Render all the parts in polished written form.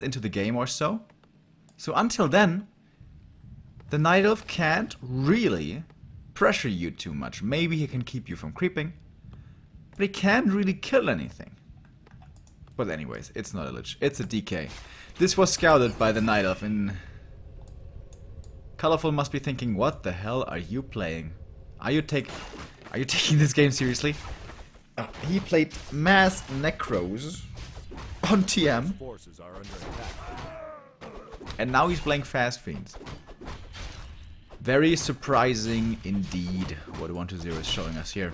into the game or so. So until then, the Night Elf can't really pressure you too much. Maybe he can keep you from creeping, but he can't really kill anything. But anyways, it's not a lich, it's a DK. This was scouted by the Night Elf, and Coloful must be thinking, what the hell are you playing? Are you taking this game seriously? He played Mass Necros on TM, and now he's playing Fast Fiends. Very surprising indeed what 120 is showing us here.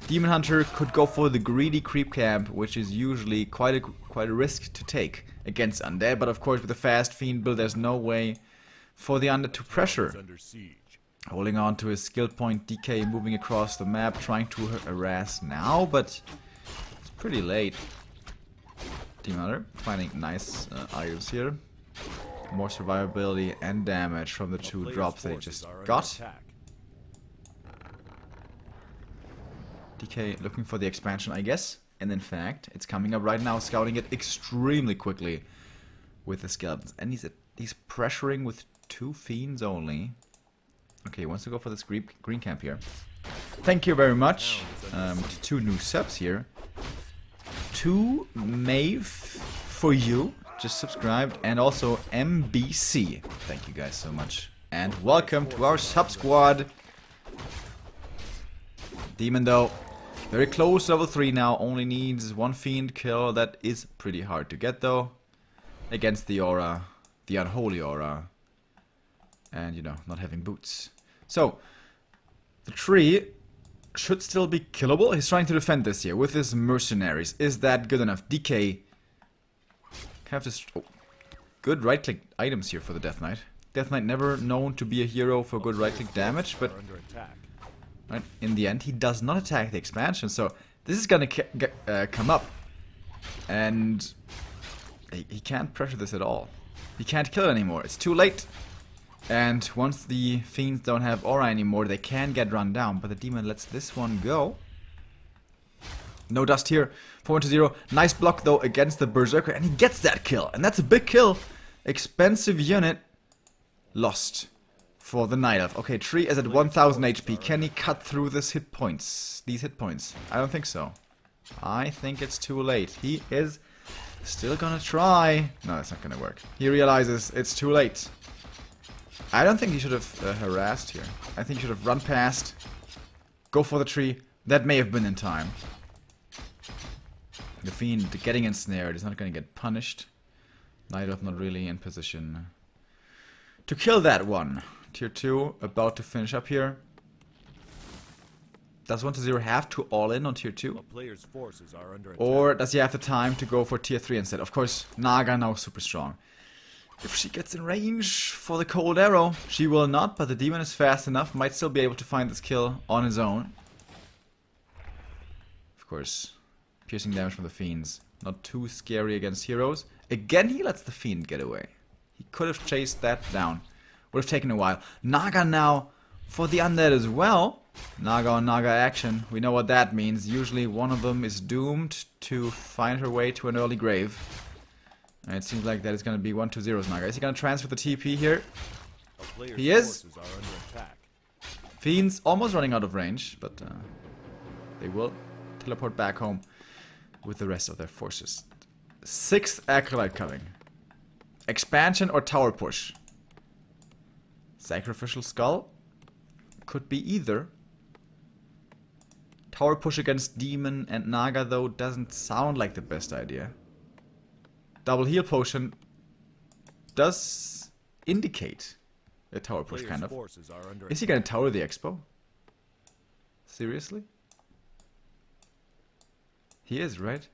Demon Hunter could go for the greedy creep camp, which is usually quite a risk to take against undead, but of course with the Fast Fiend build there's no way for the undead to pressure. Holding on to his skill point, DK moving across the map, trying to harass now, but it's pretty late. Demon Hunter finding nice items here. More survivability and damage from the two drops that he just got. DK looking for the expansion, I guess. And in fact, it's coming up right now, scouting it extremely quickly with the skeletons. And he's pressuring with 2 fiends only. Okay, he wants to go for this green camp here. Thank you very much to 2 new subs here. 2 Mave for you, just subscribed, and also MBC. Thank you guys so much. And welcome to our sub squad. Demon though, very close, level 3 now, only needs 1 fiend kill. That is pretty hard to get though, against the aura, the unholy aura, and you know, not having boots. So, the tree should still be killable. He's trying to defend this here with his mercenaries. Is that good enough? DK have this good right click items here for the Death Knight. Death Knight never known to be a hero for good right click damage, but right, in the end, he does not attack the expansion, so this is gonna come up, and he can't pressure this at all. He can't kill it anymore. It's too late. And once the fiends don't have aura anymore, they can get run down. But the demon lets this one go. No dust here. 4-0. Nice block though against the berserker, and he gets that kill, and that's a big kill. Expensive unit lost for the Night Elf. Okay, tree is at 1000 HP. Can he cut through these hit points? I don't think so. I think it's too late. He is still gonna try. No, that's not gonna work. He realizes it's too late. I don't think he should have harassed here. I think he should have run past, go for the tree. That may have been in time. The fiend getting ensnared is not gonna get punished. Night Elf not really in position to kill that one. Tier 2 about to finish up here. Does 120 have to all in on tier 2? Or does he have the time to go for tier 3 instead? Of course, Naga now super strong. If she gets in range for the cold arrow, she will not, but the demon is fast enough, might still be able to find this kill on his own. Of course, piercing damage from the fiends. Not too scary against heroes. Again, he lets the fiend get away. He could have chased that down. Would have taken a while. Naga now for the undead as well. Naga on Naga action. We know what that means. Usually one of them is doomed to find her way to an early grave. And it seems like that is going to be 120's Naga. Is he going to transfer the TP here? He is. Fiends almost running out of range, but they will teleport back home with the rest of their forces. 6th Acolyte coming. Expansion or tower push? Sacrificial Skull? Could be either. Tower push against Demon and Naga though doesn't sound like the best idea. Double heal potion does indicate a tower push, kind of. Is he gonna tower the expo? Seriously? He is, right?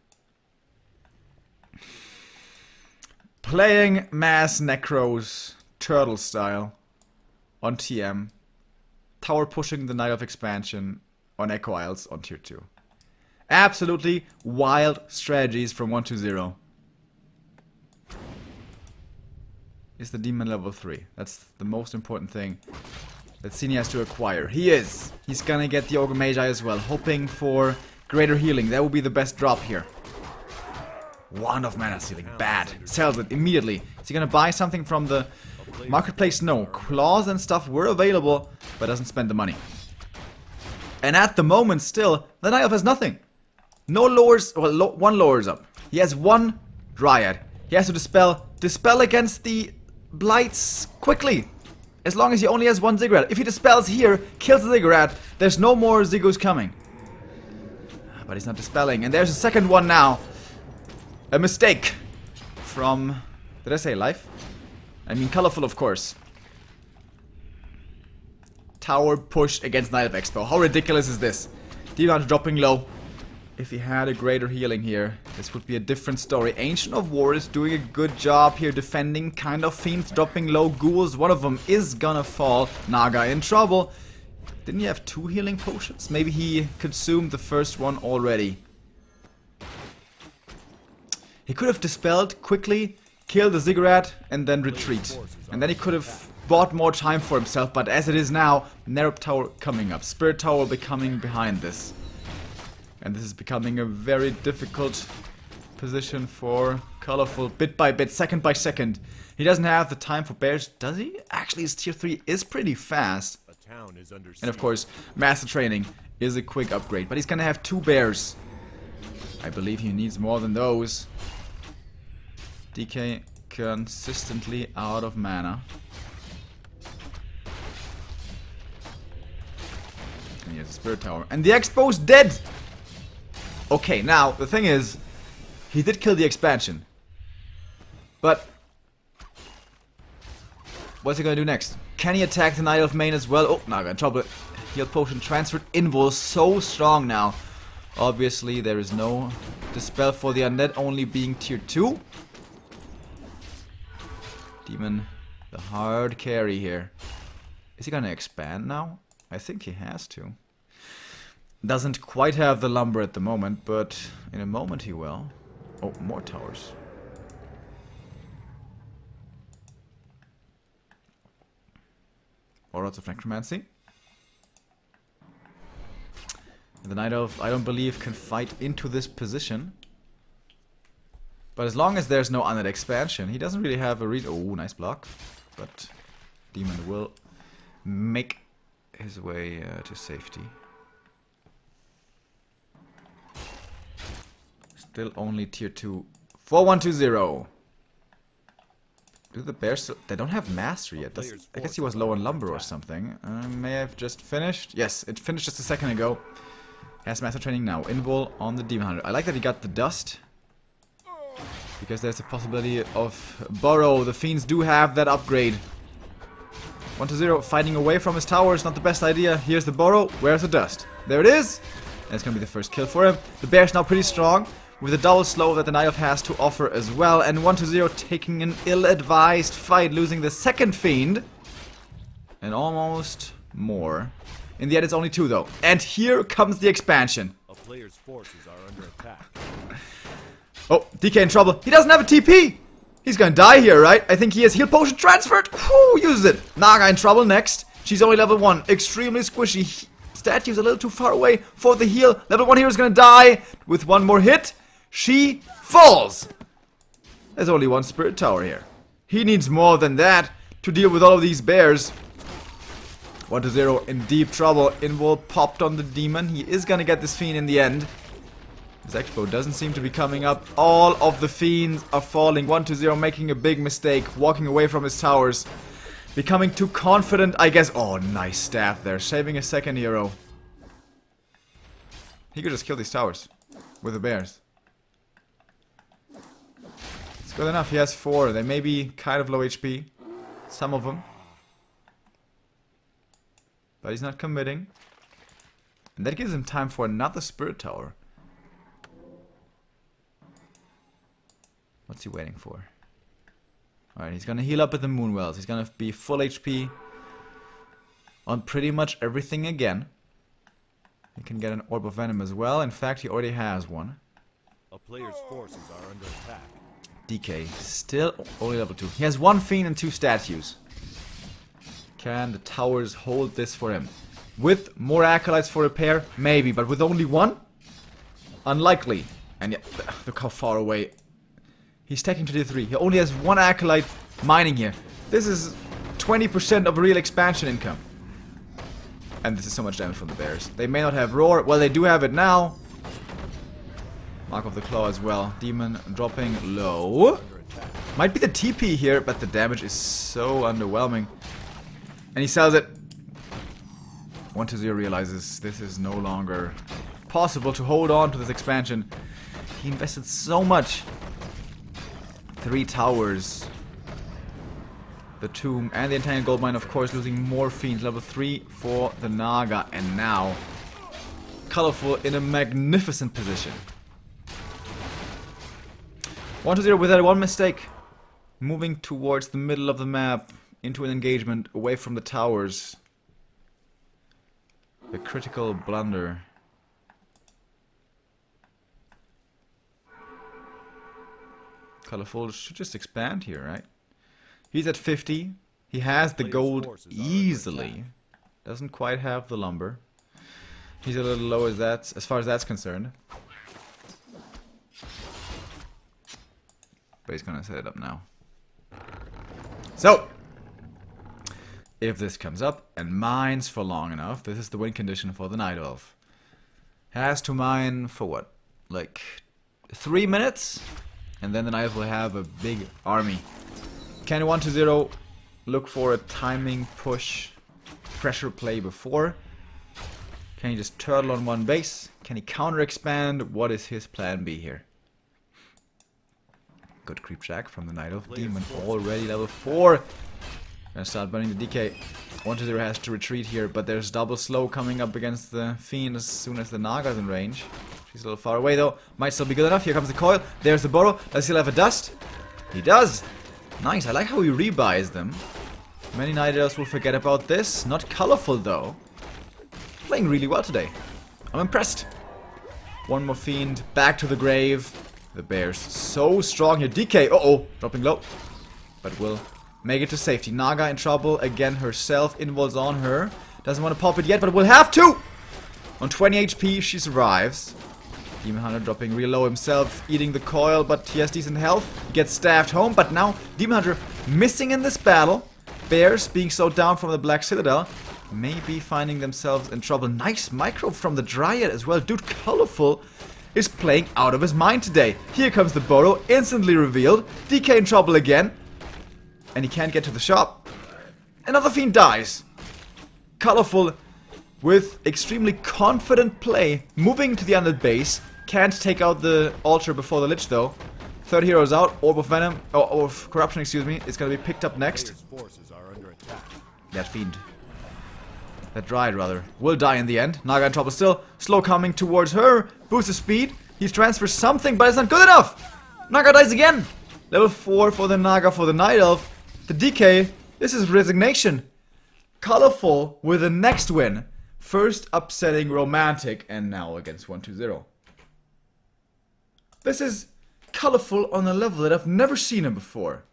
Playing Mass Necros turtle style on TM. Tower pushing the Night of Expansion on Echo Isles on tier 2. Absolutely wild strategies from 120. Is the demon level 3? That's the most important thing that Cine has to acquire. He is! He's gonna get the Ogre Magi as well, hoping for greater healing. That will be the best drop here. 1 of mana stealing. Bad. Sells it immediately. Is he gonna buy something from the marketplace? No. Claws and stuff were available, but doesn't spend the money. And at the moment still, the Night Elf has nothing. No lures, well, 1 lures up. He has 1 Dryad. He has to dispel against the blights quickly. As long as he only has 1 Ziggurat. If he dispels here, kills the Ziggurat, there's no more Ziggus coming. But he's not dispelling. And there's a second one now. A mistake from... Did I say life? I mean Coloful, of course. Tower push against Night of Expo. How ridiculous is this? Demon dropping low. If he had a greater healing here, this would be a different story. Ancient of War is doing a good job here defending. Kind of Fiends dropping low. Ghouls, one of them is gonna fall. Naga in trouble. Didn't he have 2 healing potions? Maybe he consumed the first one already. He could have dispelled quickly, kill the Ziggurat, and then retreat. And then he could have bought more time for himself. But as it is now, Narrow Tower coming up. Spirit Tower will be coming behind this. And this is becoming a very difficult position for Colorful, bit by bit, second by second. He doesn't have the time for bears, does he? Actually, his tier 3 is pretty fast. And of course, Master Training is a quick upgrade. But he's gonna have 2 bears. I believe he needs more than those. DK consistently out of mana. And he has a Spirit Tower. And the Expo's dead! Okay, now, the thing is, he did kill the expansion. But what's he gonna do next? Can he attack the Night Elf main as well? Oh, Naga in trouble. Heal potion transferred. Invul so strong now. Obviously, there is no dispel for the undead, only being tier 2. Demon, the hard carry here. Is he gonna expand now? I think he has to. Doesn't quite have the lumber at the moment, but in a moment he will. Oh, more towers. Or lots of necromancy. The Night Elf, I don't believe, can fight into this position. But as long as there's no undead expansion, he doesn't really have a reason. Oh, nice block. But Demon will make his way to safety. Still only tier 2. 4120. Do the bears still... They don't have mastery yet. I guess he was low on lumber or something. May have just finished. Yes, it finished just a second ago. Has master training now. Invul on the Demon Hunter. I like that he got the dust. Because there's a possibility of Burrow. The Fiends do have that upgrade. 1-0. Fighting away from his tower is not the best idea. Here's the Burrow. Where's the dust? There it is. That's going to be the first kill for him. The bear's now pretty strong. With a double slow that the Night Elf has to offer as well. And 1-0 taking an ill-advised fight. Losing the second Fiend. And almost more. In the end, it's only 2 though. And here comes the expansion. A player's forces are under attack. Oh, DK in trouble. He doesn't have a TP. He's gonna die here, right? I think he has heal potion transferred. Whoo, uses it. Naga in trouble next. She's only level 1. Extremely squishy. Statue's a little too far away for the heal. Level 1 hero is gonna die. With 1 more hit, she falls. There's only 1 Spirit Tower here. He needs more than that to deal with all of these bears. 1-0 in deep trouble. Invul popped on the demon. He is gonna get this fiend in the end. His Expo doesn't seem to be coming up. All of the fiends are falling. 1-0 making a big mistake. Walking away from his towers. Becoming too confident, I guess. Oh, nice staff there. Saving a second hero. He could just kill these towers. With the bears. It's good enough. He has 4. They may be kind of low HP. Some of them. But he's not committing. And that gives him time for another Spirit Tower. What's he waiting for? Alright, he's gonna heal up at the Moonwells. He's gonna be full HP on pretty much everything again. He can get an Orb of Venom as well. In fact, he already has one. A player's forces are under attack. DK, still only level 2. He has 1 Fiend and 2 statues. Can the towers hold this for him? With more acolytes for repair? Maybe, but with only 1? Unlikely. And yet, look how far away He's taking to D3. He only has one Acolyte mining here. This is 20% of real expansion income. And this is so much damage from the bears. They may not have Roar. Well, they do have it now. Mark of the Claw as well. Demon dropping low. Might be the TP here, but the damage is so underwhelming. And he sells it. 1-0 realizes this is no longer possible to hold on to this expansion. He invested so much. 3 towers. The tomb and the Enchanted Gold Mine, of course, losing more fiends. Level 3 for the Naga. And now, Colorful in a magnificent position. 1-0 without one mistake. Moving towards the middle of the map. Into an engagement away from the towers. The critical blunder. Colorful should just expand here, right? He's at 50. He has the gold easily. Doesn't quite have the lumber. He's a little low as far as that's concerned. But he's gonna set it up now. So, if this comes up and mines for long enough, this is the win condition for the Night Elf. Has to mine for what? Like 3 minutes? And then the Night Elf will have a big army. Can 1-0 look for a timing push pressure play before? Can he just turtle on one base? Can he counter expand? What is his plan B here? Good creep jack from the Night Elf. Demon already level 4. Gonna start burning the DK. 1-0 has to retreat here, but there's double slow coming up against the Fiend as soon as the Naga's in range. She's a little far away though. Might still be good enough. Here comes the coil. There's the Burrow. Does he still have a dust? He does. Nice. I like how he rebuys them. Many Night Elves will forget about this. Not Colorful though. Playing really well today. I'm impressed. One more Fiend. Back to the grave. The bear's so strong here. DK. Uh-oh. Dropping low. But will make it to safety. Naga in trouble again herself. Involves on her. Doesn't want to pop it yet, but will have to. On 20 HP, she survives. Demon Hunter dropping real low himself. Eating the coil, but he has decent health. He gets staffed home, but now Demon Hunter missing in this battle. Bears being slowed down from the Black Citadel. Maybe finding themselves in trouble. Nice micro from the Dryad as well. Dude, Colorful is playing out of his mind today. Here comes the Burrow, instantly revealed. DK in trouble again. And he can't get to the shop. Another Fiend dies. Colorful with extremely confident play. Moving to the under base. Can't take out the altar before the Lich though. Third hero is out. Orb of Venom. Orb of Corruption, excuse me. It's gonna be picked up next. That Fiend. That Dryad rather. Will die in the end. Naga in trouble still. Slow coming towards her. Boost the speed. He transfers something, but it's not good enough. Naga dies again. Level 4 for the Naga for the Night Elf. The DK. This is resignation. Colorful with the next win. First upsetting Romantic and now against 1-0. This is Colorful on a level that I've never seen him before.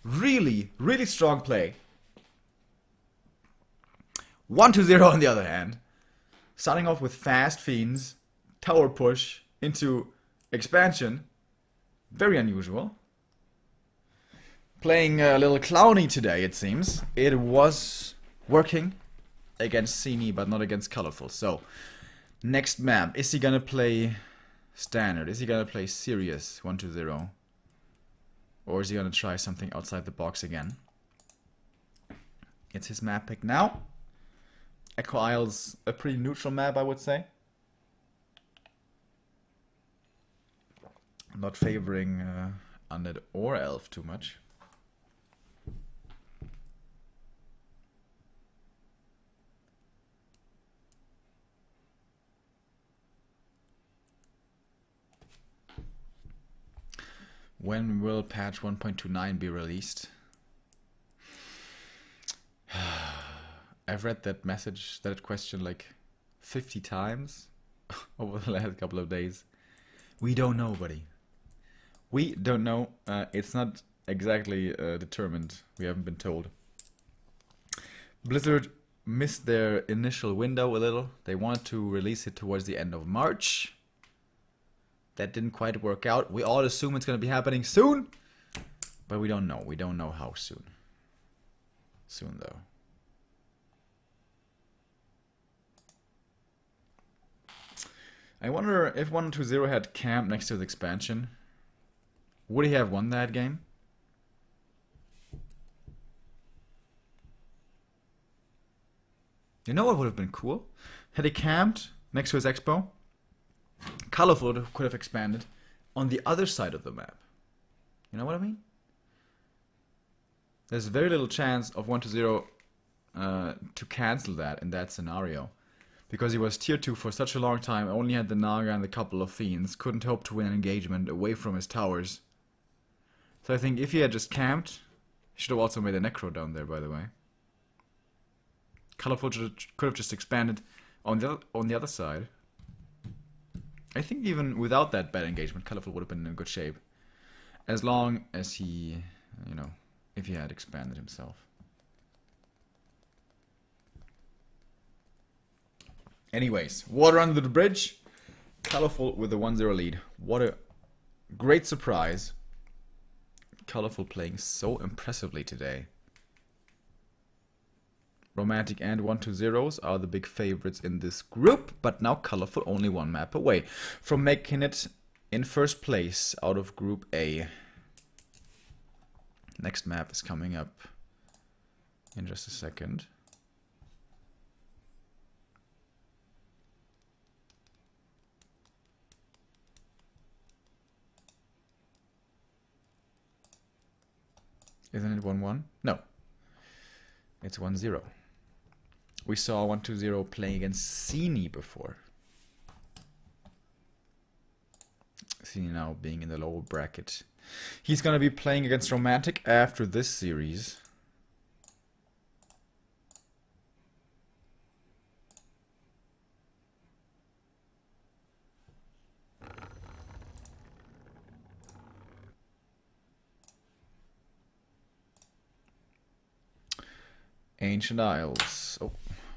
Really, really strong play. 1-0 on the other hand. Starting off with fast Fiends. Tower push into expansion. Very unusual. Playing a little clowny today, it seems. It was working against Cini, but not against Colorful. So, next map. Is he gonna play standard? Is he gonna play serious 1-0? Or is he gonna try something outside the box again? It's his map pick now. Echo Isle's a pretty neutral map, I would say. Not favoring Undead or Elf too much. When will patch 1.29 be released? I've read that message, that question like 50 times over the last couple of days. We don't know, buddy. We don't know. It's not exactly determined. We haven't been told. Blizzard missed their initial window a little. They wanted to release it towards the end of March. that didn't quite work out. We all assume it's going to be happening soon, but we don't know. We don't know how soon. Soon, though. I wonder if 120 had camp next to the expansion, would he have won that game? You know what would have been cool? Had he camped next to his expo, Coloful could have expanded on the other side of the map. You know what I mean? There's very little chance of 120 to cancel that in that scenario. Because he was tier 2 for such a long time, only had the Naga and a couple of Fiends, couldn't hope to win an engagement away from his towers. So I think if he had just camped, he should have also made a Necro down there, by the way. Colorful could have just expanded on the other side. I think even without that bad engagement, Colorful would have been in good shape. As long as he, you know, if he had expanded himself. Anyways, water under the bridge. Colorful with the 1-0 lead. What a great surprise. Colorful playing so impressively today. Romantic and 120s are the big favorites in this group, but now Colorful only one map away from making it in first place out of Group A. Next map is coming up in just a second. Isn't it 1-1? No. It's 1-0. We saw 120 playing against Cini before. Cini now being in the lower bracket. He's gonna be playing against Romantic after this series. Ancient Isles. Oh,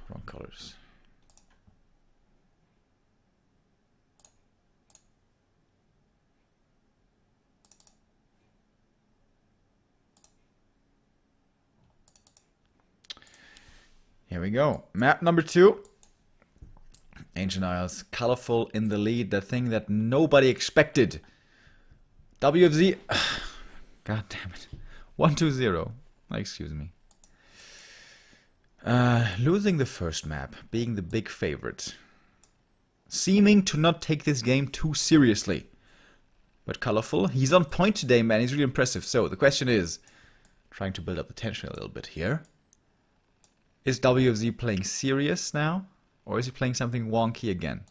wrong colors. Here we go. Map number 2. Ancient Isles. Colorful in the lead. The thing that nobody expected. WFZ. God damn it. 1-2-0. Excuse me. Losing the first map, being the big favorite. Seeming to not take this game too seriously. But Colorful, he's on point today, man. He's really impressive. So, the question is, trying to build up the tension a little bit here. Is WFZ playing serious now? Or is he playing something wonky again?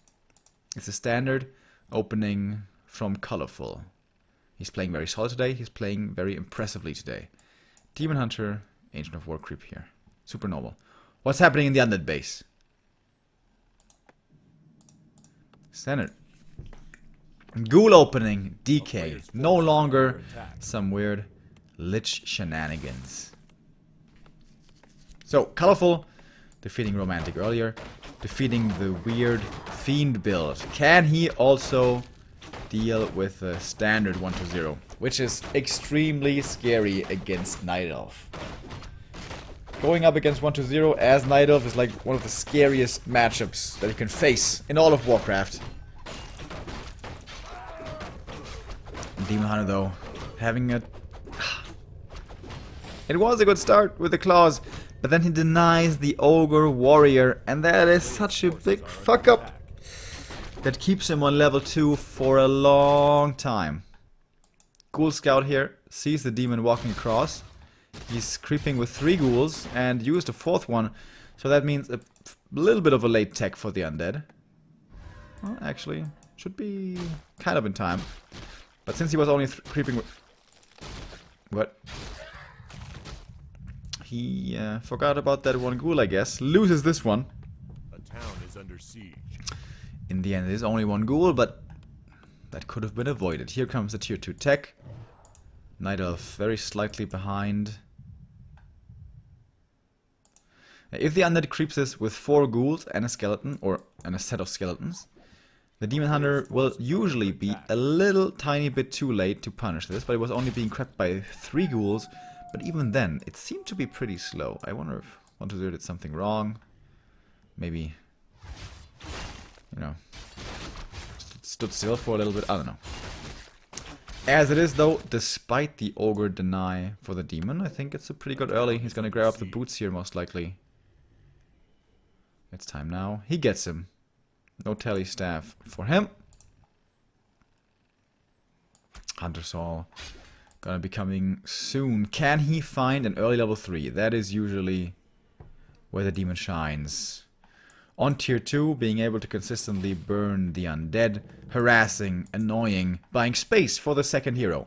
It's a standard opening from Colorful. He's playing very solid today. He's playing very impressively today. Demon Hunter, Ancient of War creep here. Super normal. What's happening in the undead base? Standard. Ghoul opening. DK. No longer some weird Lich shenanigans. So, Colorful defeating Romantic earlier. Defeating the weird Fiend build. Can he also deal with the standard 1-0? Which is extremely scary against Night Elf. Going up against 1-0 as Night Elf is like one of the scariest matchups that you can face in all of Warcraft. And Demon Hunter though, having a... It was a good start with the claws, but then he denies the Ogre Warrior, and that is such a big fuck up that keeps him on level 2 for a long time. Ghoul Scout here sees the demon walking across. He's creeping with 3 ghouls and used a 4th one, so that means a little bit of a late tech for the undead. Well, actually, should be kind of in time. But since he was only creeping with... What? He forgot about that one ghoul, I guess. Loses this one. A town is under siege. In the end, it is only 1 ghoul, but that could have been avoided. Here comes the tier 2 tech. Night Elf very slightly behind. If the undead creeps us with 4 ghouls and a skeleton, or and a set of skeletons, The Demon Hunter will usually be a little tiny bit too late to punish this, but it was only being crept by 3 ghouls. But even then, it seemed to be pretty slow. I wonder if 120 did something wrong. Maybe, you know, stood still for a little bit. I don't know. As it is, though, despite the Ogre deny for the Demon, I think it's a pretty good early. He's gonna grab up the boots here, most likely. It's time now. He gets him. No tally staff for him. Hunter Saul gonna be coming soon. Can he find an early level 3? That is usually where the demon shines. On tier 2, being able to consistently burn the undead, harassing, annoying, buying space for the second hero.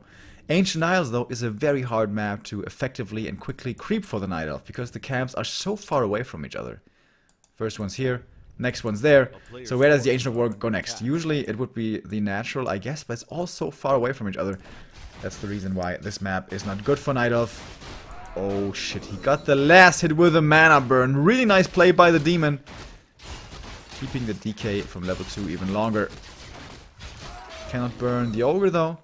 Ancient Isles, though, is a very hard map to effectively and quickly creep for the Night Elf, because the camps are so far away from each other. First one's here, next one's there. So where does the Ancient of War go next? Usually it would be the natural, I guess, but it's all so far away from each other. That's the reason why this map is not good for Night Elf. Oh shit, he got the last hit with a mana burn. Really nice play by the demon. Keeping the DK from level 2 even longer. Cannot burn the ogre though.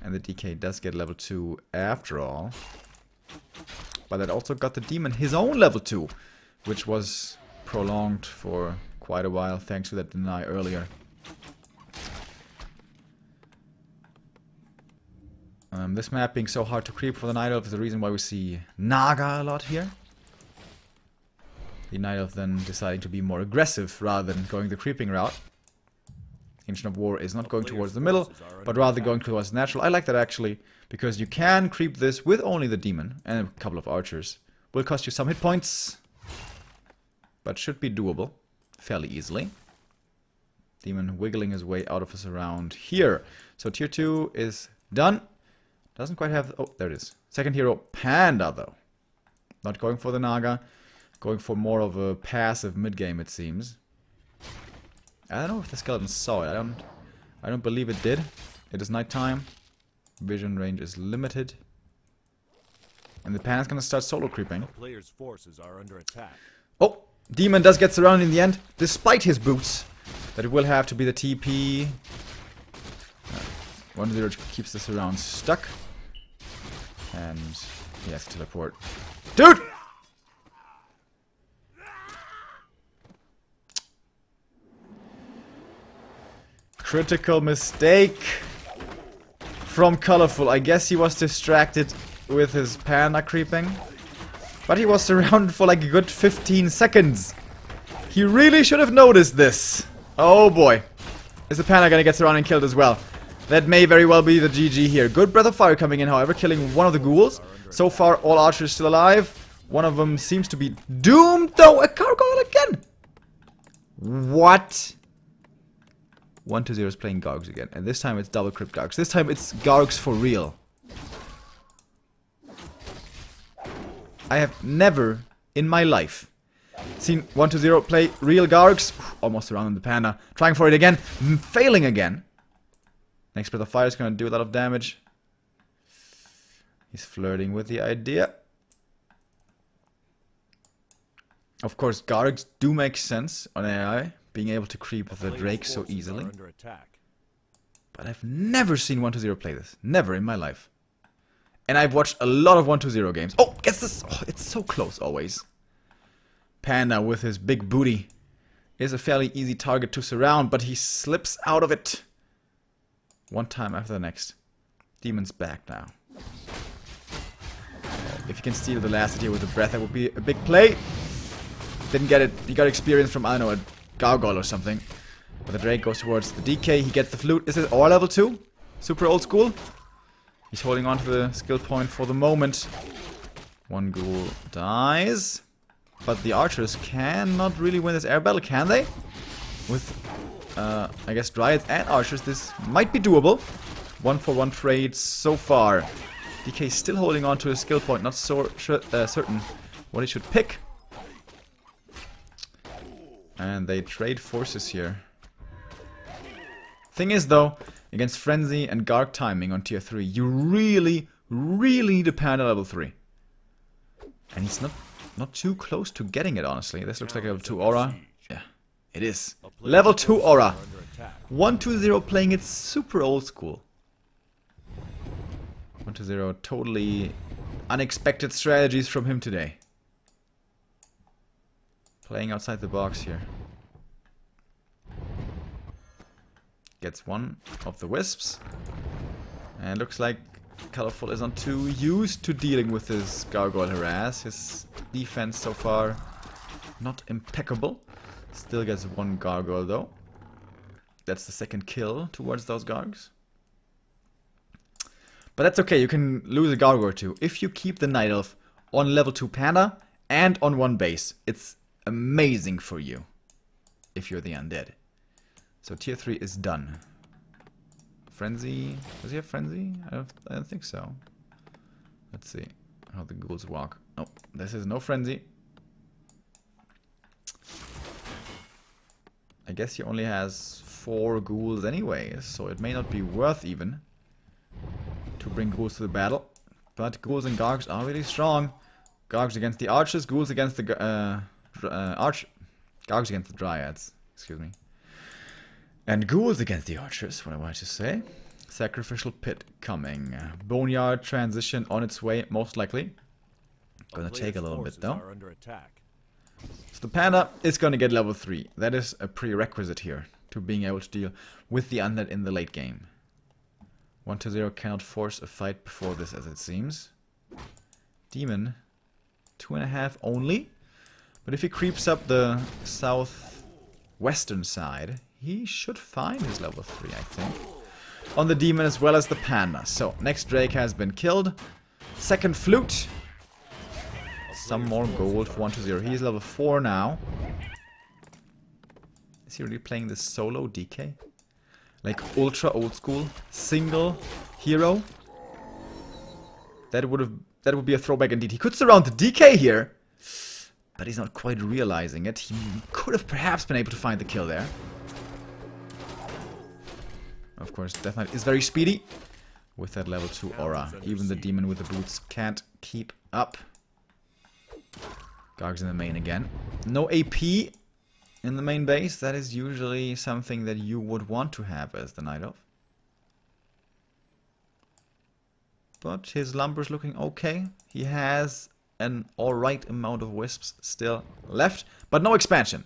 And the DK does get level 2 after all. But that also got the demon his own level 2. Which was prolonged for quite a while thanks to that deny earlier. This map being so hard to creep for the Night Elf is the reason why we see Naga a lot here. The Night Elf then deciding to be more aggressive rather than going the creeping route. Ancient of War is not going towards the middle, but rather going towards natural. I like that actually, because you can creep this with only the demon and a couple of archers. Will cost you some hit points, but should be doable fairly easily. Demon wiggling his way out of his surround here. So tier 2 is done. Doesn't quite have... oh, there it is. Second hero, Panda, though. Not going for the Naga. Going for more of a passive mid-game, it seems. I don't know if the skeleton saw it. I don't believe it did. It is nighttime. Vision range is limited. And the Panda's gonna start solo creeping. The player's forces are under attack. Oh! Demon does get surrounded in the end, despite his boots. That it will have to be the TP. 1-0 keeps the surround stuck. And he has to teleport. Dude! Critical mistake from Coloful. I guess he was distracted with his panda creeping. But he was surrounded for like a good 15 seconds. He really should have noticed this. Oh boy. Is the panda gonna get surrounded and killed as well? That may very well be the GG here. Good Breath of Fire coming in, however, killing one of the ghouls. So far, all archers still alive. One of them seems to be doomed, though. A gargoyle again. What? 1-0 is playing Gargs again. And this time it's double crypt Gargs. This time it's Gargs for real. I have never in my life seen 1-0 play real Gargs. Almost around the panda. Trying for it again. Failing again. Next Breath of Fire is going to do a lot of damage. He's flirting with the idea. Of course, Gargs do make sense on AI, being able to creep the Drake so easily. But I've never seen 1-0 play this. Never in my life. And I've watched a lot of 1-0 games. Oh, gets this. Oh, it's so close always. Panda with his big booty is a fairly easy target to surround, but he slips out of it. One time after the next. Demon's back now. If you can steal the last hit here with the breath, that would be a big play. Didn't get it. He got experience from, I don't know, a gargoyle or something. But the Drake goes towards the DK. He gets the flute. Is it all level 2? Super old school. He's holding on to the skill point for the moment. One ghoul dies. But the archers cannot really win this air battle, can they? With... I guess Dryads and Archers, this might be doable. 1-for-1 trade so far. DK still holding on to his skill point, not so certain what he should pick. And they trade forces here. Thing is though, against Frenzy and Garg timing on tier 3, you really need a Panda level 3. And he's not too close to getting it, honestly. This looks like a level 2 aura. Yeah. It is. Level 2 aura. attack. 1-2-0 playing it super old school. 1-2-0, totally unexpected strategies from him today. Playing outside the box here. Gets one of the wisps. And looks like Coloful isn't too used to dealing with his gargoyle harass. His defense so far not impeccable. Still gets one gargoyle though. That's the second kill towards those gargs. But that's okay, you can lose a gargoyle or two. If you keep the Night Elf on level 2 panda and on 1 base, it's amazing for you. If you're the undead. So tier 3 is done. Frenzy. Does he have Frenzy? I don't think so. Let's see how the ghouls walk. Oh, this is no Frenzy. I guess he only has 4 ghouls anyway, so it may not be worth even to bring ghouls to the battle. But ghouls and gargs are really strong. Gargs against the archers, ghouls against the gargs against the dryads. Excuse me. And ghouls against the archers, what I wanted to say. Sacrificial pit coming. Boneyard transition on its way, most likely. Gonna take a little bit though. So the panda is gonna get level 3. That is a prerequisite here to being able to deal with the undead in the late game. 1-0 cannot force a fight before this, as it seems. Demon, 2.5 only. But if he creeps up the southwestern side, he should find his level 3, I think. On the demon as well as the panda. So, next Drake has been killed. Second flute. Some more gold for 1-0. He's level 4 now. Is he really playing this solo DK? Like ultra old school? Single hero? That would be a throwback indeed. He could surround the DK here. But he's not quite realizing it. He could have perhaps been able to find the kill there. Of course, Death Knight is very speedy with that level 2 aura. Even the demon with the boots can't keep up. Gargs in the main again. No AP in the main base. That is usually something that you would want to have as the Night Elf. But his lumber's looking okay. He has an alright amount of wisps still left, but no expansion.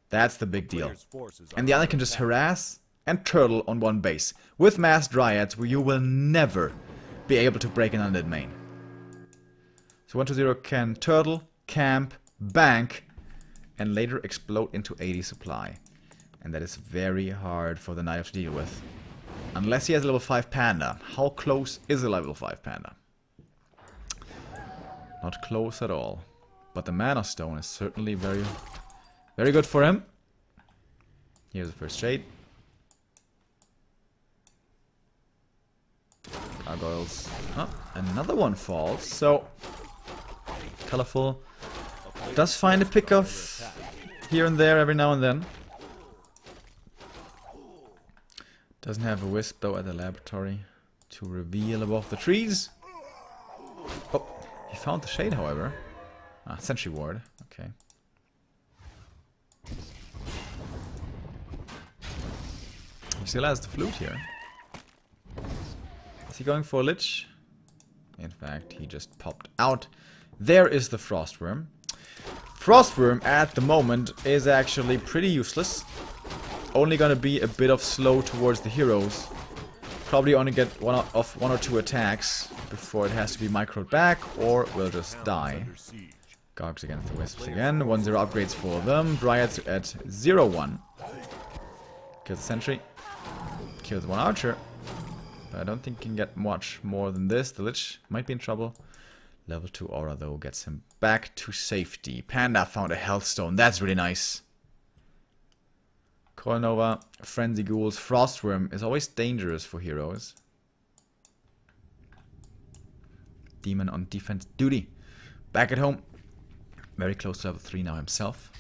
That's the big deal. And the other can just harass and turtle on 1 base. With mass dryads, where you will never be able to break an undead main. So 1-0 can turtle, camp, bank, and later explode into 80 supply. And that is very hard for the Night Elf to deal with. Unless he has a level 5 panda. How close is a level 5 panda? Not close at all. But the Mana Stone is certainly very, very good for him. Here's the first shade. Gargoyles. Oh, another one falls. So, Colorful does find a pick of here and there every now and then. Doesn't have a wisp though at the laboratory to reveal above the trees. Oh, he found the shade, however. Ah, Sentry Ward. Okay. He still has the flute here. Is he going for a Lich? In fact, he just popped out. There is the Frostworm. Frostworm at the moment is actually pretty useless. Only gonna be a bit of slow towards the heroes. Probably only get one or two attacks before it has to be microed back, or will just die. Gargs against the Wisps again. 1-0 upgrades for them. Dryads at 0-1. Kills the Sentry. Kills 1 Archer. But I don't think he can get much more than this. The Lich might be in trouble. Level 2 aura though gets him back to safety. Panda found a Health Stone. That's really nice. Coil Nova, Frenzy Ghouls, Frostworm is always dangerous for heroes. Demon on defense duty. Back at home. Very close to level 3 now himself.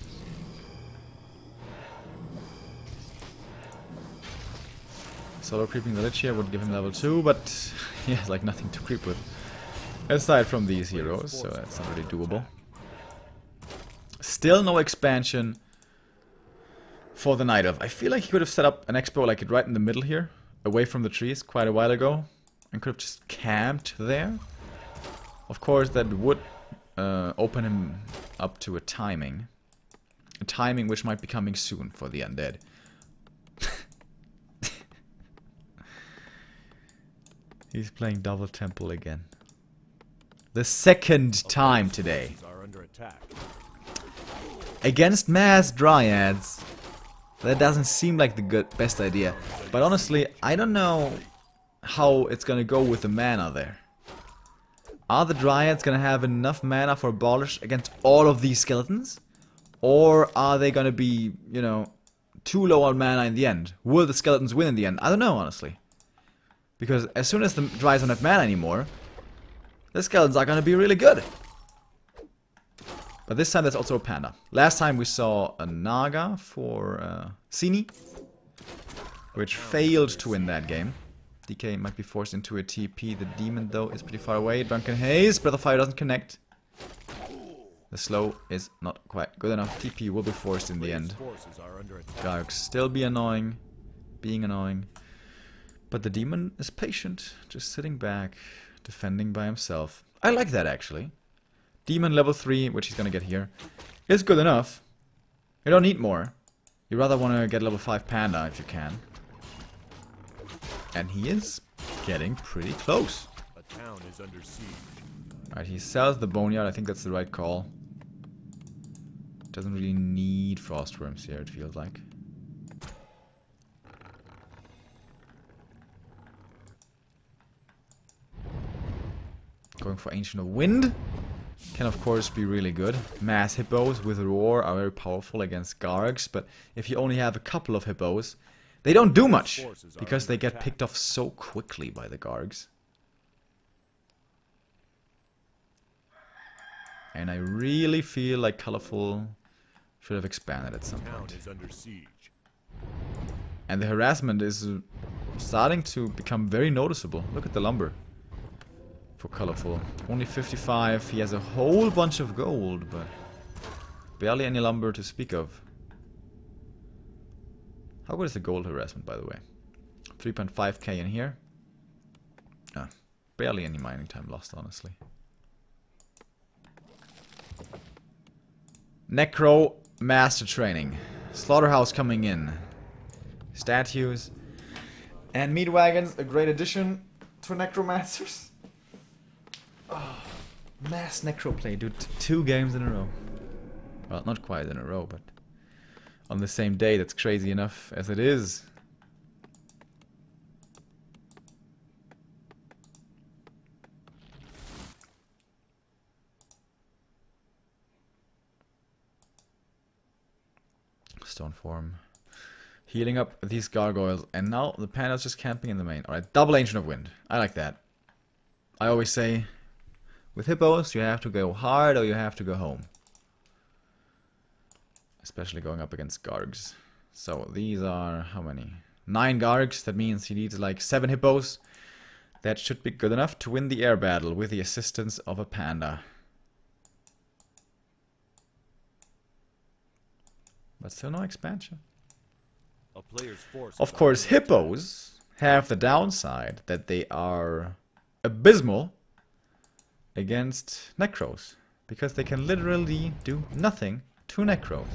Solo creeping the Lich here would give him level 2, but he has like nothing to creep with. Aside from these heroes, so that's not really doable. Still no expansion for the Night Elf. I feel like he could have set up an expo like right in the middle here, away from the trees, quite a while ago, and could have just camped there. Of course, that would open him up to a timing which might be coming soon for the undead. He's playing double temple again. The second time today. Against mass dryads. That doesn't seem like the best idea. But honestly, I don't know how it's gonna go with the mana there. Are the dryads gonna have enough mana for abolish against all of these skeletons? Or are they gonna be, you know, too low on mana in the end? Will the skeletons win in the end? I don't know, honestly. Because as soon as the dryads don't have mana anymore, the skeletons are gonna be really good. But this time there's also a panda. Last time we saw a Naga for Sini, which failed to win that game. DK might be forced into a TP. The demon, though, is pretty far away. Drunken Haze. Breath of Fire doesn't connect. The slow is not quite good enough. TP will be forced in the end. Garg still being annoying. But the demon is patient, just sitting back, defending by himself. I like that, actually. Demon level 3, which he's gonna get here, is good enough. You don't need more. You rather want to get level 5 Panda if you can. And he is getting pretty close. A town is under siege. Alright, he sells the Boneyard. I think that's the right call. Doesn't really need Frost Worms here, it feels like. Going for Ancient of Wind. Can of course be really good. Mass hippos with Roar are very powerful against Gargs, but if you only have a couple of hippos, they don't do much, because they get picked off so quickly by the Gargs. And I really feel like Coloful should have expanded at some point. And the harassment is starting to become very noticeable. Look at the lumber for Coloful. Only 55. He has a whole bunch of gold, but barely any lumber to speak of. How good is the gold harassment, by the way? 3.5k in here. Ah, barely any mining time lost, honestly. Necro Master Training. Slaughterhouse coming in. Statues. And meat wagons, a great addition to Necromasters. Oh, mass Necroplay, dude. 2 games in a row. Well, not quite in a row, but on the same day. That's crazy enough as it is. Stone form. Healing up these gargoyles. And now the panda's just camping in the main. Alright, double Ancient of Wind. I like that. I always say, with hippos, you have to go hard or you have to go home. Especially going up against Gargs. So these are, how many? 9 Gargs. That means he needs like 7 hippos. That should be good enough to win the air battle with the assistance of a panda. But still no expansion. Of course, hippos have the downside that they are abysmal against necros. Because they can literally do nothing to necros.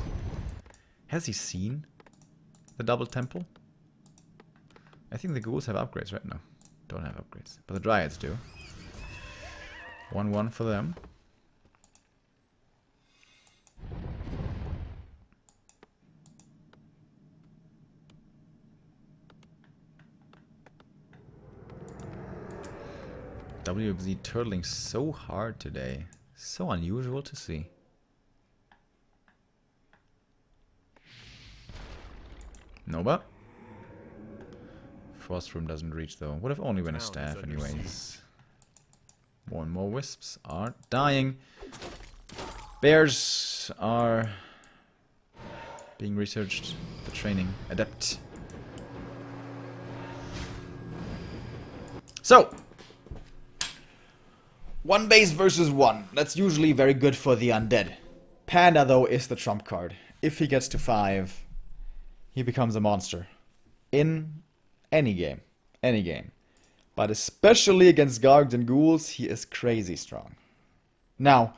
Has he seen the double temple? I think the ghouls have upgrades right now. Don't have upgrades. But the dryads do. 1-1 for them. WXZ turtling so hard today. So unusual to see. Nova. Frost Room doesn't reach though. Would have only been a staff anyways. More and more wisps are dying. Bears are being researched. The training adept. So 1 base versus 1. That's usually very good for the undead. Panda, though, is the trump card. If he gets to 5, he becomes a monster. In any game. Any game. But especially against Gargs and Ghouls, he is crazy strong. Now,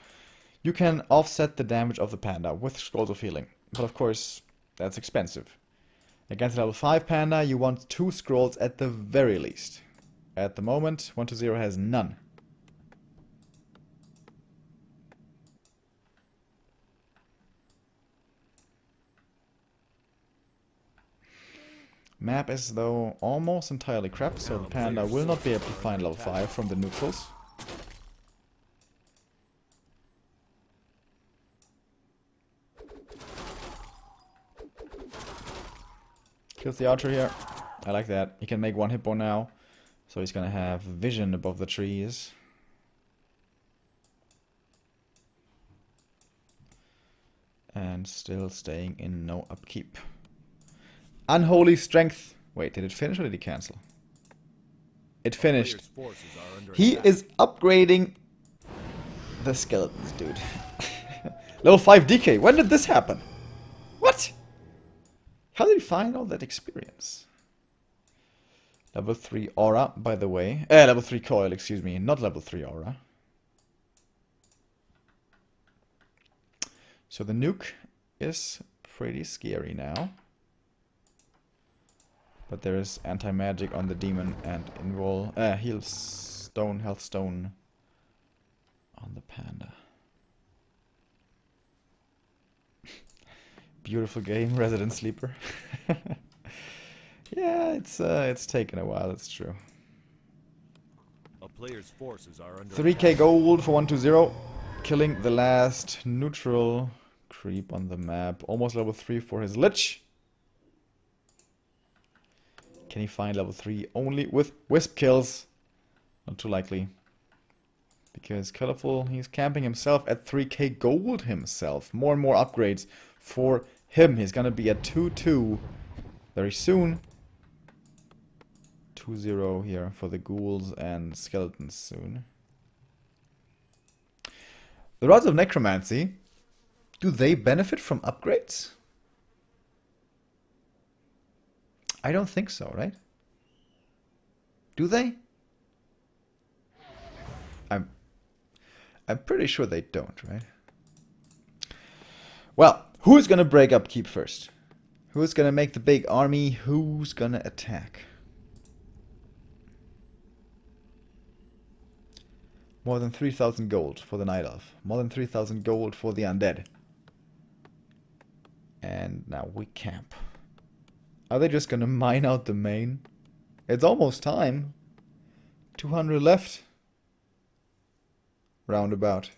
you can offset the damage of the panda with Scrolls of Healing. But of course, that's expensive. Against level 5 panda, you want 2 scrolls at the very least. At the moment, 120 has none. Map is though almost entirely crap, so the panda will not be able to find level 5 from the neutrals. Kills the archer here. I like that. He can make one hit bone now, so he's gonna have vision above the trees. And still staying in no upkeep. Unholy Strength. Wait, did it finish or did he cancel? It finished. He is upgrading the skeletons, dude. Level 5 DK. When did this happen? What? How did he find all that experience? Level 3 Aura, by the way. Level 3 Coil, excuse me. Not level 3 Aura. So the nuke is pretty scary now. But there is anti-magic on the demon and heal stone, health stone on the panda. Beautiful game, Resident Sleeper. Yeah, it's taken a while, it's true. A player's forces are under 3k gold for 120, killing the last neutral creep on the map. Almost level 3 for his Lich. Can he find level 3 only with Wisp kills? Not too likely. Because Coloful, he's camping himself at 3k gold himself. More and more upgrades for him. He's gonna be at 2-2 very soon. 2-0 here for the ghouls and skeletons soon. The Rods of Necromancy, do they benefit from upgrades? I don't think so, right? Do they? I'm pretty sure they don't, right? Well, who's gonna break upkeep first? Who's gonna make the big army? Who's gonna attack? More than 3,000 gold for the Night Elf. More than 3,000 gold for the Undead. And now we camp. Are they just gonna mine out the main? It's almost time. 200 left. Roundabout.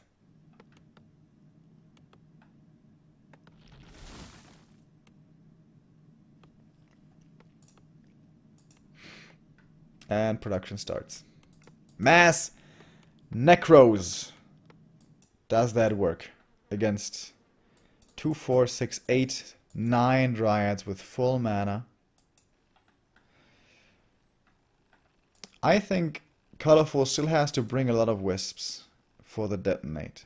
And production starts. Mass Necros. Does that work? Against 2, 4, 6, 8, 9 Dryads with full mana. I think Coloful still has to bring a lot of wisps for the detonate.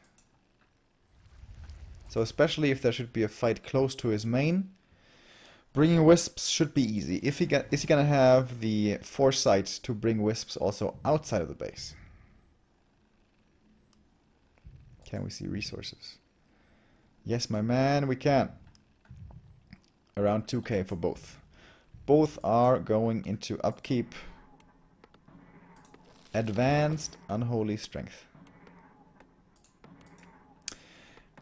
So especially if there should be a fight close to his main, bringing wisps should be easy. Is he gonna have the foresight to bring wisps also outside of the base? Can we see resources? Yes, my man, we can. Around 2k for both. Both are going into upkeep. Advanced Unholy Strength.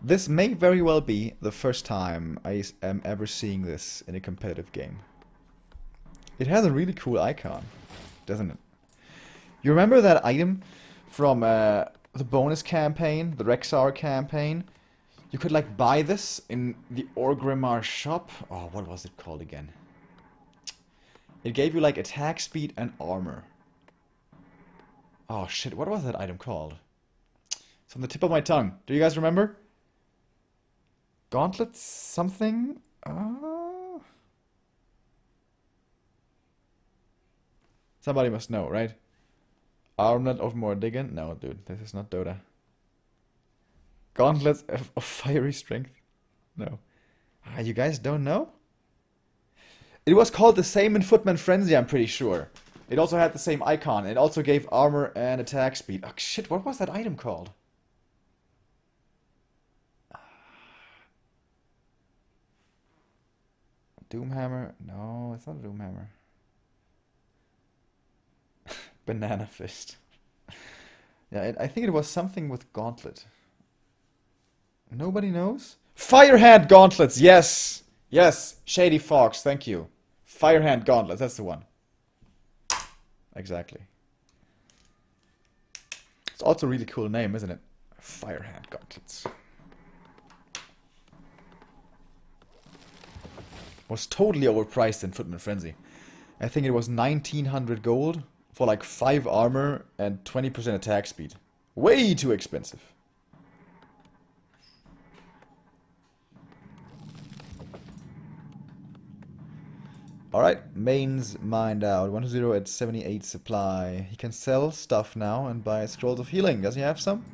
This may very well be the first time I am ever seeing this in a competitive game. It has a really cool icon, doesn't it? You remember that item from the bonus campaign, the Rexar campaign? You could like buy this in the Orgrimmar shop. Oh, what was it called again? It gave you like attack speed and armor. Oh shit, what was that item called? It's on the tip of my tongue. Do you guys remember? Gauntlets something? Somebody must know, right? Armlet of Mordiggan? No, dude, this is not Dota. Gauntlets of Fiery Strength? No. Ah, you guys don't know? It was called the same in Footman Frenzy, I'm pretty sure. It also had the same icon. It also gave armor and attack speed. Oh shit, what was that item called? Doomhammer? No, it's not a Doomhammer. Banana Fist. Yeah, I think it was something with Gauntlet. Nobody knows? Firehand Gauntlets, yes! Yes, Shady Fox, thank you. Firehand Gauntlets, that's the one. Exactly. It's also a really cool name, isn't it? Firehand Gauntlets. Was totally overpriced in Footman Frenzy. I think it was 1900 gold for like 5 armor and 20% attack speed. Way too expensive. Alright, mains mined out. 1-0 at 78 supply. He can sell stuff now and buy scrolls of healing. Does he have some?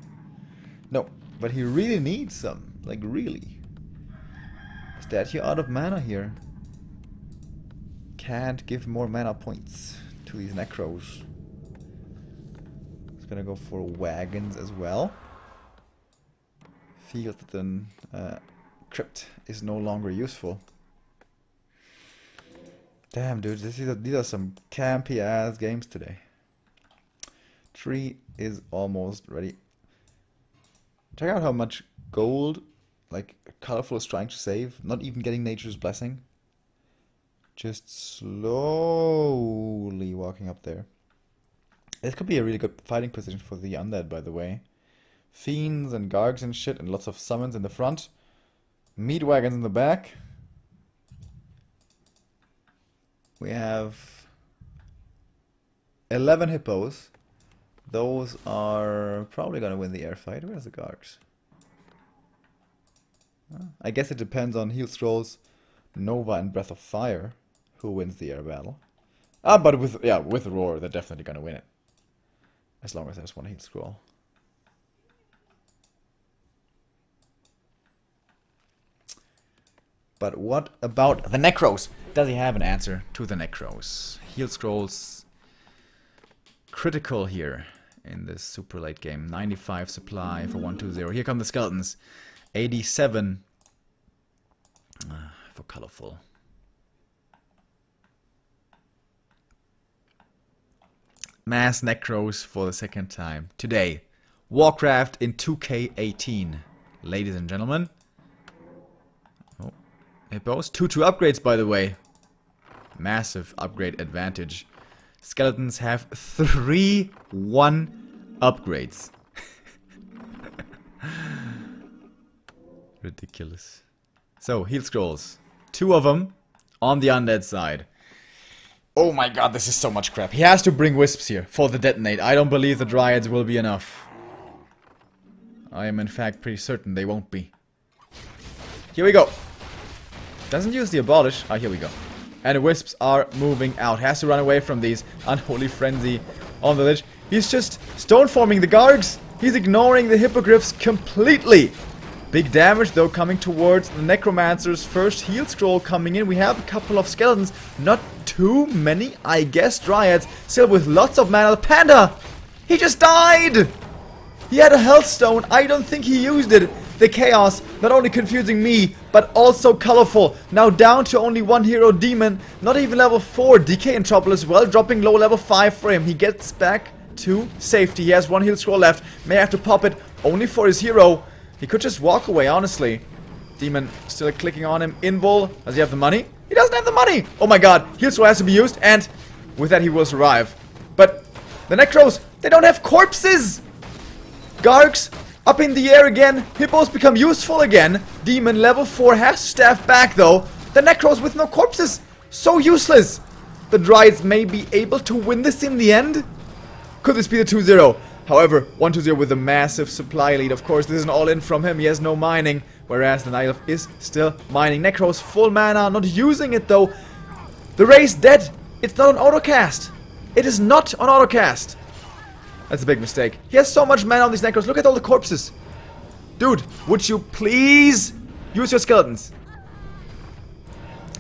No, but he really needs some. Like, really. Statue out of mana here. Can't give more mana points to these necros. He's gonna go for wagons as well. Feels that the crypt is no longer useful. Damn, dude, these are some campy ass games today. Tree is almost ready. Check out how much gold, like, Coloful is trying to save. Not even getting Nature's Blessing. Just slowly walking up there. This could be a really good fighting position for the undead, by the way. Fiends and Gargs and shit, and lots of summons in the front. Meat wagons in the back. We have 11 hippos. Those are probably going to win the air fight. Where's the Gargs? I guess it depends on heal scrolls, Nova and Breath of Fire, who wins the air battle. But with Roar, they're definitely going to win it. As long as there's one heal scroll. But what about the Necros? Does he have an answer to the Necros? Heal scrolls critical here in this super late game. 95 supply for 1-2-0. Here come the skeletons. 87 for Coloful. Mass Necros for the second time today. Warcraft in 2K18. Ladies and gentlemen. Oh, hippos. 2-2 upgrades, by the way. Massive upgrade advantage. Skeletons have 3-1 upgrades. Ridiculous. So, heal scrolls. 2 of them on the undead side. Oh my god, this is so much crap. He has to bring wisps here for the detonate. I don't believe the dryads will be enough. I am in fact pretty certain they won't be. Here we go. Doesn't use the abolish. Ah, here we go. And the wisps are moving out. Has to run away from these. Unholy frenzy on the lich. He's just stone forming the Gargs. He's ignoring the hippogriffs completely. Big damage though coming towards the necromancer's first heal scroll coming in. We have a couple of skeletons. Not too many, I guess, dryads. Still with lots of mana. The panda! He just died! He had a health stone. I don't think he used it. The chaos, not only confusing me, but also Coloful. Now down to only 1 hero demon. Not even level 4. DK in trouble as well. Dropping low level 5 for him. He gets back to safety. He has 1 heal scroll left. May have to pop it only for his hero. He could just walk away, honestly. Demon still clicking on him. Invul. Does he have the money? He doesn't have the money! Oh my god. Heal scroll has to be used, and with that he will survive. But the Necros, they don't have corpses! Gargs up in the air again. Hippos become useful again. Demon level 4 has staff back though. The Necros with no corpses. So useless. The Dryads may be able to win this in the end. Could this be the 2-0? However, 1-2-0 with a massive supply lead. Of course, this is an all-in from him. He has no mining. Whereas the Night Elf is still mining. Necros full mana. Not using it though. The Ray's dead. It's not an autocast. It is not an autocast. That's a big mistake. He has so much mana on these Necros. Look at all the corpses. Dude, would you please use your skeletons?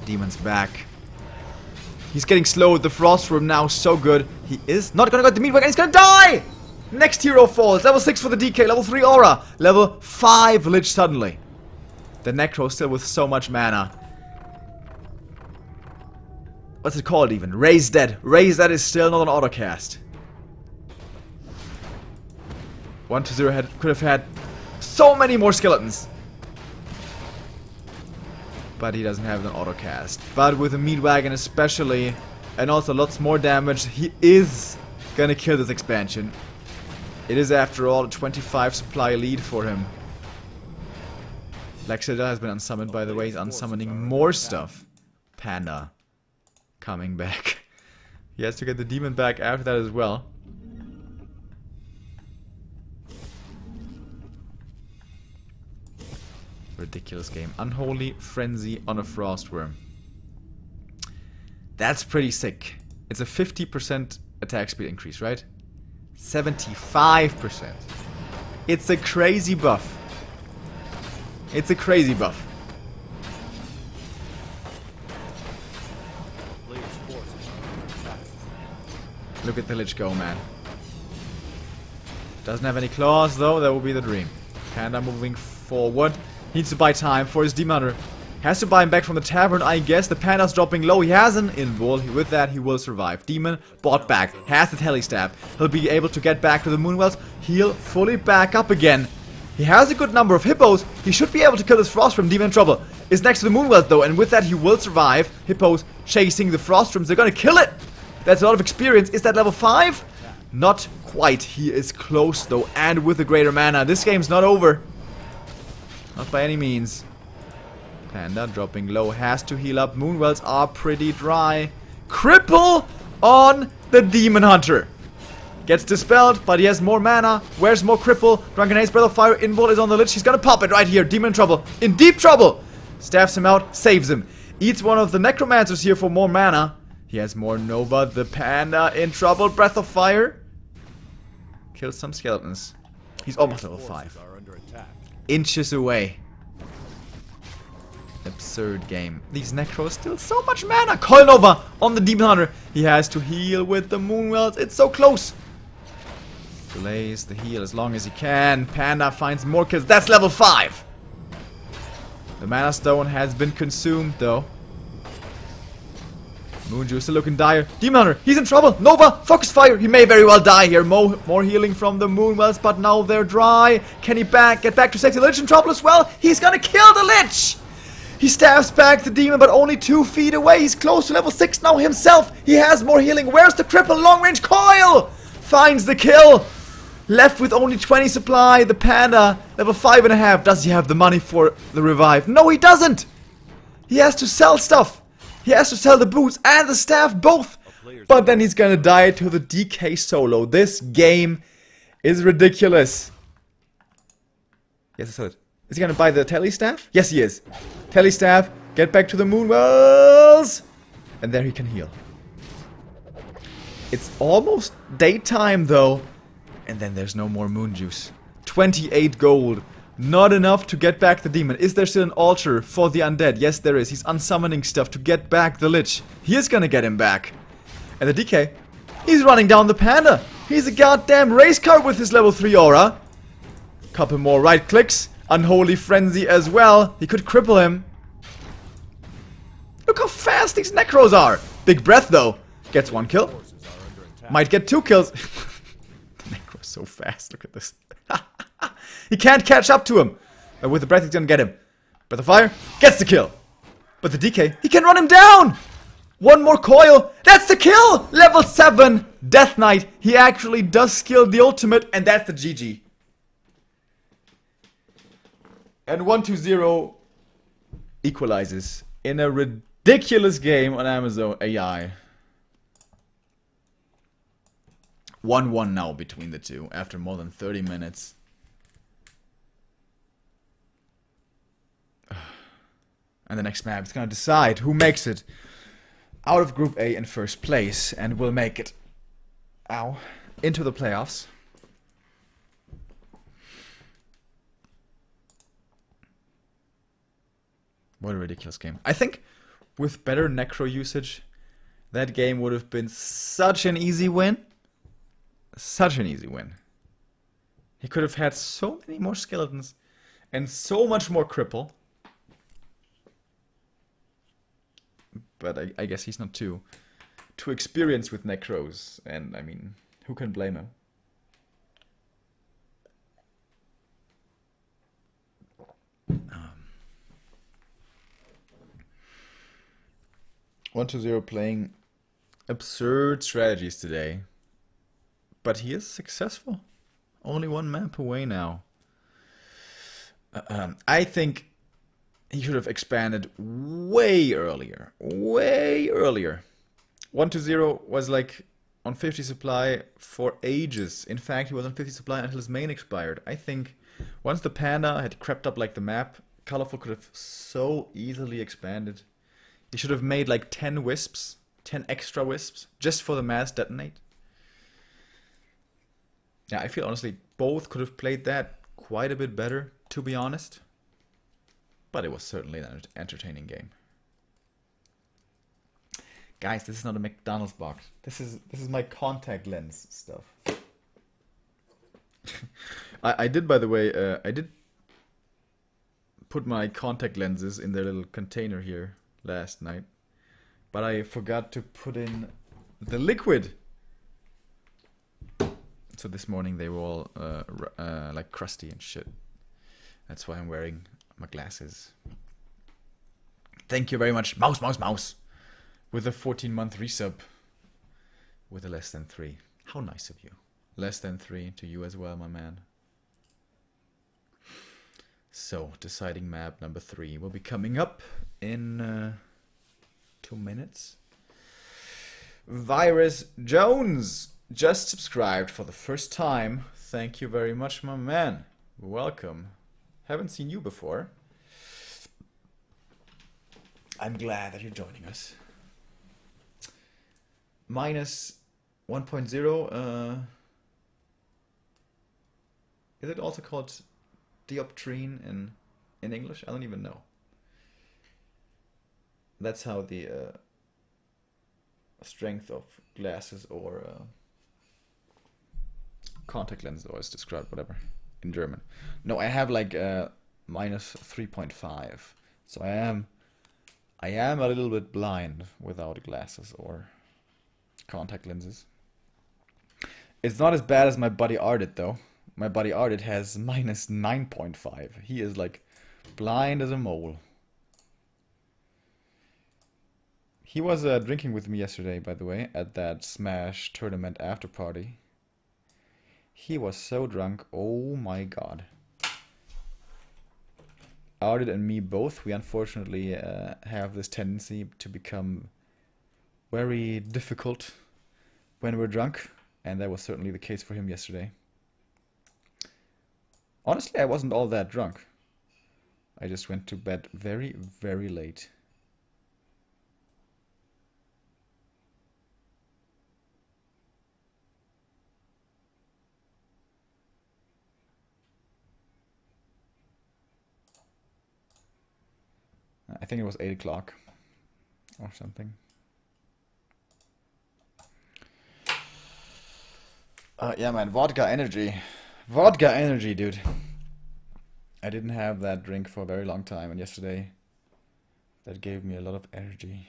Demon's back. He's getting slowed. The Frost Room now so good. He is not gonna go to the meat wagon. He's gonna die! Next hero falls. Level 6 for the DK. Level 3 Aura. Level 5 Lich suddenly. The Necro still with so much mana. What's it called even? Raise Dead. Raise Dead is still not an autocast. 1-0 could have had so many more skeletons. But he doesn't have an autocast. But with a meat wagon especially, and also lots more damage, he is gonna kill this expansion. It is after all a 25 supply lead for him. Lexida has been unsummoned, by the way. He's unsummoning more stuff. Panda coming back. He has to get the demon back after that as well. Ridiculous game. Unholy Frenzy on a Frostworm. That's pretty sick. It's a 50% attack speed increase, right? 75%. It's a crazy buff. It's a crazy buff. Look at the Lich go, man. Doesn't have any claws, though. That would be the dream. Panda moving forward. Needs to buy time for his Demon Hunter. Has to buy him back from the tavern, I guess. The Panda's dropping low. He has an invul. With that, he will survive. Demon bought back. Has the Tele Staff. He'll be able to get back to the Moonwells. He'll fully back up again. He has a good number of hippos. He should be able to kill this Frostworm. Demon in trouble. Is next to the Moonwells, though. And with that, he will survive. Hippos chasing the Frostworms. They're going to kill it. That's a lot of experience. Is that level 5? Not quite. He is close, though. And with the greater mana. This game's not over. Not by any means. Panda dropping low, has to heal up. Moonwells are pretty dry. Cripple on the Demon Hunter. Gets dispelled, but he has more mana. Where's more cripple? Drunken Haze, Breath of Fire, Invul is on the Lich. He's gonna pop it right here. Demon in trouble. In deep trouble. Staffs him out, saves him. Eats one of the Necromancers here for more mana. He has more Nova. The Panda in trouble. Breath of Fire. Kills some skeletons. He's almost level 5. Inches away. Absurd game. These Necros still so much mana. Coil Nova on the Demon Hunter. He has to heal with the Moonwells. It's so close. Delays the heal as long as he can. Panda finds more kills. That's level 5. The Mana Stone has been consumed though. Moonjuice still looking dire. Demon Hunter, he's in trouble. Nova, Focus Fire. He may very well die here. More healing from the Moonwells, but now they're dry. Can he get back to safety? Lich in trouble as well. He's gonna kill the Lich. He stabs back the demon, but only 2 feet away. He's close to level 6 now himself. He has more healing. Where's the cripple? Long range coil. Finds the kill. Left with only 20 supply. The Panda, level 5.5. Does he have the money for the revive? No, he doesn't. He has to sell stuff. He has to sell the boots and the staff both. But then he's gonna die to the DK solo. This game is ridiculous. Yes, I saw it. Is he gonna buy the Tele Staff? Yes, he is. Tele Staff, get back to the Moonwells! And there he can heal. It's almost daytime though. And then there's no more moon juice. 28 gold. Not enough to get back the demon. Is there still an altar for the undead? Yes, there is. He's unsummoning stuff to get back the Lich. He is gonna get him back. And the DK, he's running down the Panda. He's a goddamn race car with his level 3 aura. Couple more right clicks. Unholy Frenzy as well. He could cripple him. Look how fast these Necros are. Big breath though. Gets 1 kill. Might get 2 kills. The Necro's so fast. Look at this. He can't catch up to him. But with the breath he's gonna get him. Breath of Fire. Gets the kill. But the DK, he can run him down. 1 more coil. That's the kill. Level 7. Death Knight. He actually does skill the ultimate. And that's the GG. And 1-0 equalizes in a ridiculous game on Amazon AI. 1-1 now between the two after more than 30 minutes. And the next map is going to decide who makes it out of Group A in first place and will make it into the playoffs. What a ridiculous game. I think with better Necro usage, That game would have been such an easy win. Such an easy win. He could have had so many more skeletons and so much more cripple. But I guess he's not too experienced with necros, and I mean, who can blame him? Um, 1-0 playing absurd strategies today, but he is successful. Only one map away now. I think he should have expanded way earlier. Way earlier. 1-0 was like on 50 supply for ages. In fact, he was on 50 supply until his main expired. I think once the panda had crept up like the map, Coloful could have so easily expanded. He should have made like 10 wisps, 10 extra wisps, just for the mass detonate. Yeah, I feel honestly both could have played that quite a bit better, to be honest. But it was certainly an entertaining game. Guys, this is not a McDonald's box. This is my contact lens stuff. I did, by the way, I did put my contact lenses in their little container here last night, but I forgot to put in the liquid. So this morning they were all like crusty and shit. That's why I'm wearing my glasses. Thank you very much, mouse, with a 14-month resub with a less than 3. How nice of you. Less than 3 to you as well, my man. So, deciding map number 3 will be coming up in 2 minutes. Virus Jones just subscribed for the first time. Thank you very much, my man. Welcome. Haven't seen you before. I'm glad that you're joining us. Minus 1.0. Is it also called dioptrine in English? I don't even know. That's how the strength of glasses or contact lenses always described, whatever, in German. No, I have like minus 3.5. So I am a little bit blind without glasses or contact lenses. It's not as bad as my buddy Ardit though. My buddy Ardit has minus 9.5. He is like blind as a mole. He was drinking with me yesterday, by the way, at that Smash tournament after party. He was so drunk, oh my god. Ardit and me both, we unfortunately have this tendency to become very difficult when we're drunk, and that was certainly the case for him yesterday. Honestly, I wasn't all that drunk. I just went to bed very, very late. I think it was 8 o'clock or something. Yeah, man, vodka energy. Vodka energy, dude. I didn't have that drink for a very long time, and yesterday that gave me a lot of energy.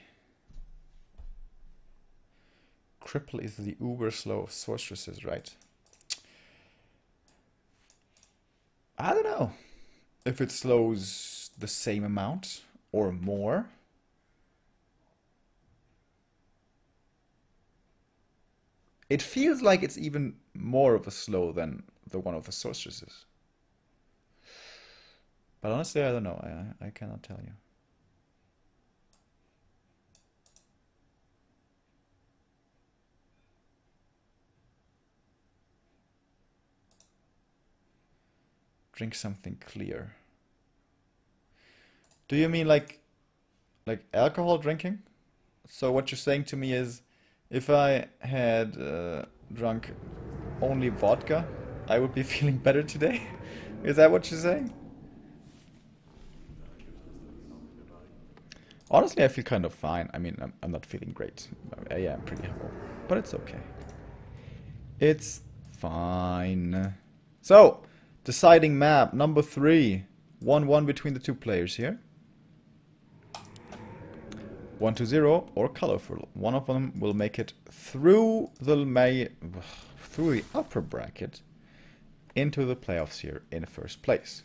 Cripple is the uber slow of sorceresses, right? I don't know if it slows the same amount or more. It feels like it's even more of a slow than the one of the sorceresses. But honestly, I don't know. I cannot tell you. Drink something clear. Do you mean like alcohol drinking? So what you're saying to me is, if I had drunk only vodka, I would be feeling better today? Is that what you're saying? Honestly, I feel kind of fine. I mean, I'm not feeling great. Yeah, I'm pretty hungover. But it's okay. It's fine. So, deciding map number 3. 1-1 between the two players here. 1-0 or Coloful. One of them will make it through the upper bracket into the playoffs here in first place.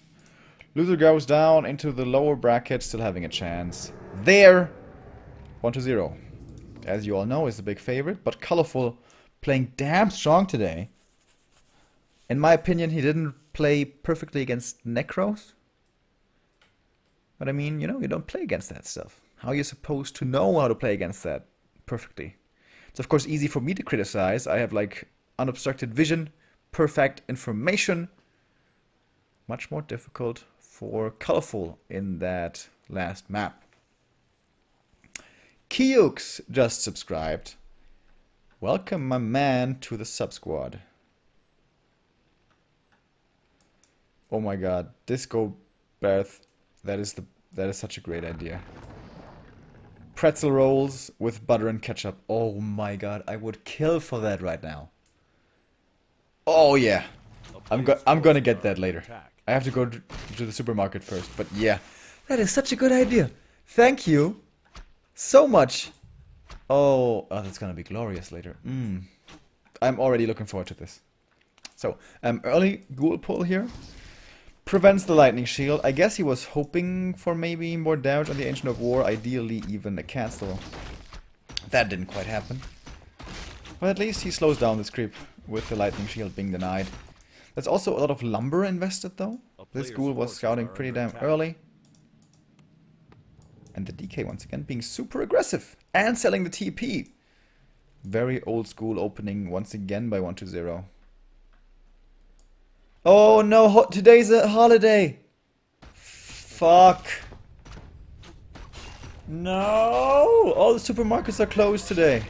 Loser goes down into the lower bracket, still having a chance. There, 1-0. As you all know, is the big favorite, but Coloful playing damn strong today. In my opinion, he didn't play perfectly against Necros. But I mean, you know, you don't play against that stuff. How are you supposed to know how to play against that perfectly? It's of course easy for me to criticize. I have like unobstructed vision, perfect information. Much more difficult for Coloful in that last map. Kyux just subscribed. Welcome, my man, to the sub squad. Oh my god, Disco Berth, that is such a great idea. Pretzel rolls with butter and ketchup. Oh my god, I would kill for that right now. Oh yeah, I'm gonna get that later. I have to go to the supermarket first, but yeah, that is such a good idea. Thank you so much. Oh, that's gonna be glorious later. I'm already looking forward to this. So, early ghoul pull here. Prevents the lightning shield. I guess he was hoping for maybe more damage on the Ancient of War, ideally even a cancel. That didn't quite happen. But at least he slows down this creep with the lightning shield being denied. There's also a lot of lumber invested though. This ghoul was scouting pretty damn early. And the DK once again being super aggressive and selling the TP. Very old school opening once again by 1-0. Oh no, today's a holiday. Fuck. No, all the supermarkets are closed today.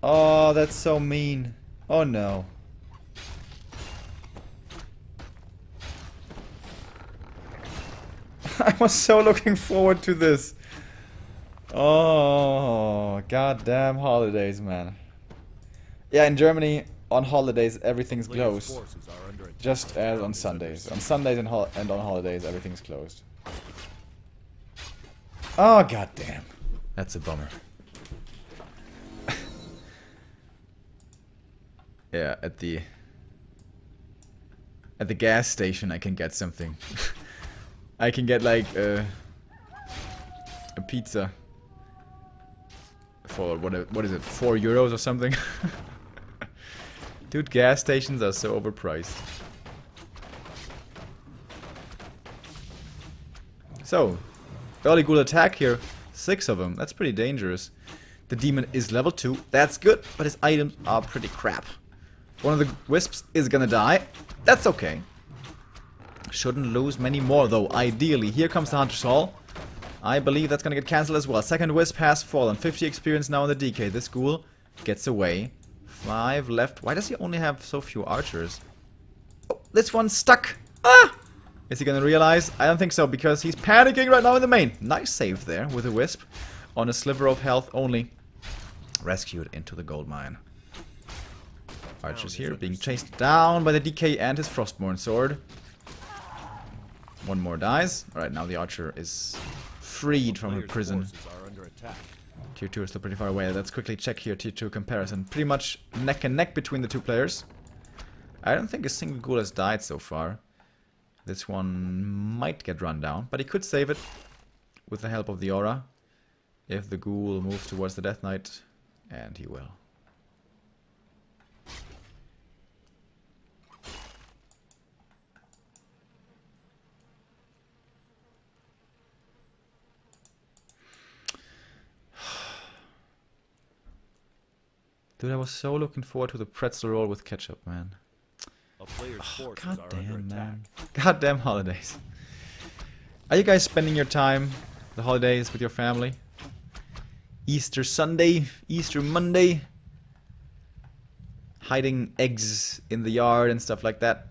Oh, that's so mean. Oh no. I was so looking forward to this. Oh, goddamn holidays, man. Yeah, in Germany, on holidays, everything's closed. Just as on Sundays. On Sundays and on holidays, everything's closed. Oh, goddamn. That's a bummer. Yeah, at the gas station, I can get something. I can get like a pizza for what is it, 4 euros or something? Dude, gas stations are so overpriced. So, early ghoul attack here, 6 of them. That's pretty dangerous. The demon is level 2. That's good, but his items are pretty crap. One of the wisps is gonna die. That's okay. Shouldn't lose many more though, ideally. Here comes the Hunter's Hall. I believe that's gonna get cancelled as well. Second wisp has fallen. 50 experience now in the DK. This ghoul gets away. 5 left. Why does he only have so few archers? Oh, this one's stuck. Ah! Is he gonna realize? I don't think so, because he's panicking right now in the main. Nice save there with a wisp. On a sliver of health only. Rescued into the gold mine. Archers here being chased down by the DK and his Frostborn sword. One more dies. Alright, now the archer is freed from her prison. Tier 2 is still pretty far away. Let's quickly check here Tier 2 comparison. Pretty much neck and neck between the two players. I don't think a single ghoul has died so far. This one might get run down, but he could save it with the help of the aura. If the ghoul moves towards the Death Knight, and he will. Dude, I was so looking forward to the pretzel roll with ketchup, man. Oh, goddamn, man. Goddamn holidays. Are you guys spending your time, the holidays, with your family? Easter Sunday, Easter Monday? Hiding eggs in the yard and stuff like that?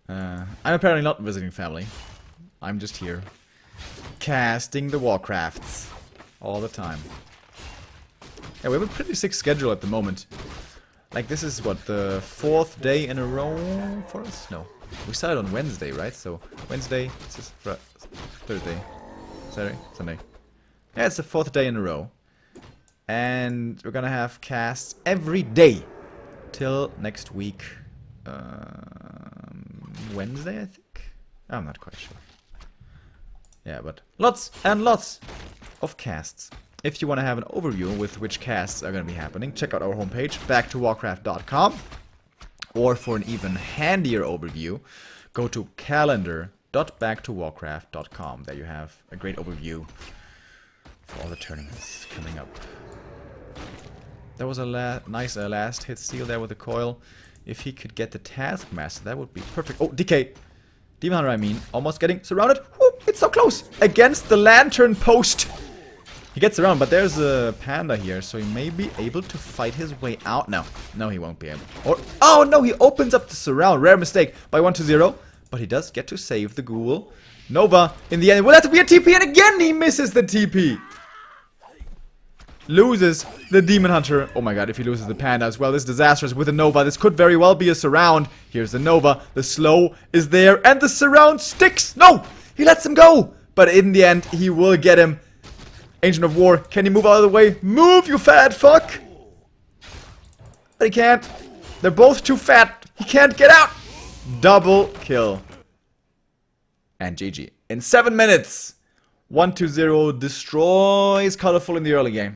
I'm apparently not visiting family. I'm just here. Casting the Warcrafts. All the time. Yeah, we have a pretty sick schedule at the moment. Like, this is, what, the 4th day in a row for us? No. We started on Wednesday, right? So, Wednesday, this is Thursday, Saturday, Sunday. Yeah, it's the 4th day in a row. And we're gonna have casts every day. Till next week. Wednesday, I think? I'm not quite sure. Yeah, but lots and lots of casts. If you want to have an overview with which casts are going to be happening, check out our homepage, backtowarcraft.com. Or for an even handier overview, go to calendar.backtowarcraft.com. There you have a great overview for all the tournaments coming up. That was a nice last hit steal there with the coil. If he could get the Taskmaster, that would be perfect. Oh, DK! Demon Hunter, I mean. Almost getting surrounded. Woo, it's so close! Against the lantern post! He gets around, but there's a panda here, so he may be able to fight his way out. No, no, he won't be able. Or, oh no, he opens up the surround. Rare mistake by 1-0, but he does get to save the ghoul. Nova, in the end, it will have to be a TP, and again he misses the TP. Loses the Demon Hunter. Oh my god, if he loses the panda as well, this is disastrous with the Nova. This could very well be a surround. Here's the Nova. The slow is there, and the surround sticks. No, he lets him go, but in the end, he will get him. Ancient of War, can he move out of the way? Move, you fat fuck! But he can't. They're both too fat. He can't get out. Double kill. And GG. In 7 minutes, 1-0 destroys Coloful in the early game.